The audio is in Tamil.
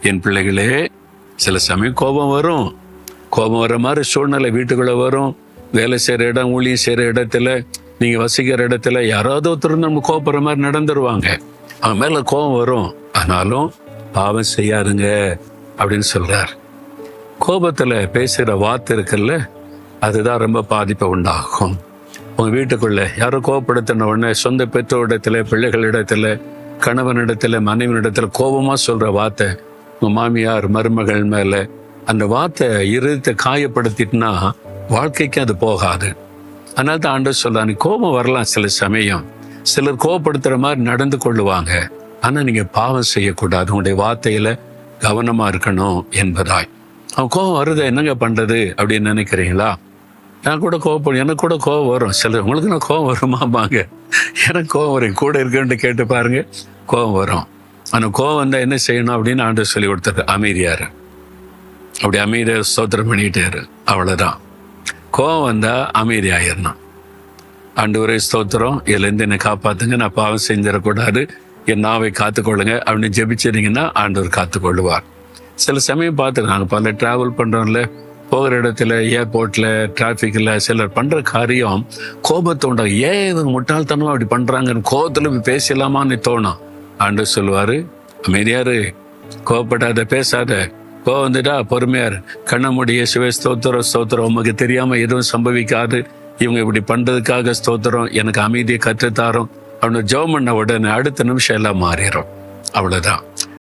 என் பிள்ளைகளே, சில சமயம் கோபம் வரும். கோபம் வர மாதிரி சூழ்நிலை வீட்டுக்குள்ள வரும். வேலை செய்யற இடம், ஊழியம் செய்யற இடத்துல, நீங்க வசிக்கிற இடத்துல யாராவது ஒருத்தர் நம்ம கோபப்படுற மாதிரி நடந்துருவாங்க. அவங்க மேல கோபம் வரும். ஆனாலும் பாவம் செய்யாதுங்க அப்படின்னு சொல்றார். கோபத்துல பேசுகிற வார்த்தை இருக்குல்ல, அதுதான் ரொம்ப பாதிப்பை உண்டாகும். உங்க வீட்டுக்குள்ள யாரோ கோபப்படுத்தின உடனே சொந்த பெற்றோரிடத்துல, பிள்ளைகளிடத்துல, கணவனிடத்துல, மனைவியிடத்துல கோபமா சொல்ற வார்த்தை உங்க மாமியார் மருமகள் மேல, அந்த வார்த்தை இருதயத்தை காயப்படுத்திட்டுனா வாழ்க்கைக்கு அது போகாது. அதனால தான் ஆண்டவர் சொல்றாரு, கோபம் வரலாம் சில சமயம், சிலர் கோபப்படுத்துற மாதிரி நடந்து கொள்ளுவாங்க. ஆனா நீங்க பாவம் செய்யக்கூடாது, உங்களுடைய வார்த்தையில கவனமா இருக்கணும் என்பதாய். அவன் கோபம் வருது, என்னங்க பண்றது அப்படின்னு நினைக்கிறீங்களா? எனக்கு கூட கோபம் வரும். சிலர், உங்களுக்கு நான் கோபம் வருமாம்பாங்க. எனக்கு கோபம் வரும், கூட இருக்குன்னு கேட்டு பாருங்க, கோபம் வரும். ஆனா கோபம் வந்தா என்ன செய்யணும் அப்படின்னு ஆண்டவர் சொல்லி கொடுத்தாரு, அமைதியாரு. அப்படி அமைதியா ஸ்தோத்திரம் பண்ணிட்டாரு, அவ்வளவுதான். கோபம் வந்தா அமைதி ஆயிடணும். ஆண்டவரே ஸ்தோத்திரம், இதுல இருந்து என்னை காப்பாத்துங்க, நான் பாவம் செஞ்சிடக்கூடாது, என் நாவை காத்துக்கொள்ளுங்க அப்படின்னு ஜெபிச்சிருந்தீங்கன்னா ஆண்டவர் காத்துக்கொள்ளுவார். சில சமயம் பார்த்து நாங்கள் பல டிராவல் பண்றோம்ல, போகிற இடத்துல, ஏர்போர்ட்ல, டிராஃபிக்ல சிலர் பண்ற காரியம் கோபத்தை உண்டாகும். ஏன் இது முட்டாள்தனமா அப்படி பண்றாங்கன்னு கோபத்துல பேசலாமான்னு தோணும். ஆண்டவர் சொல்லுவாரு, அமைதியாரு, கோபப்படாத, பேசாத, கோபம் வந்துட்டா பொறுமையாரு, கண்ண மூடி இயேசுவே ஸ்தோத்திரம் ஸ்தோத்திரம், உமக்கு தெரியாம எதுவும் சம்பவிக்காது, இவங்க இப்படி பண்றதுக்காக ஸ்தோத்திரம், எனக்கு அமைதியை கற்றுத்தாரோம் அப்படின்னு ஜெபம் பண்ண உடனே அடுத்த நிமிஷம் எல்லாம் மாறிடும். அவ்வளவுதான்.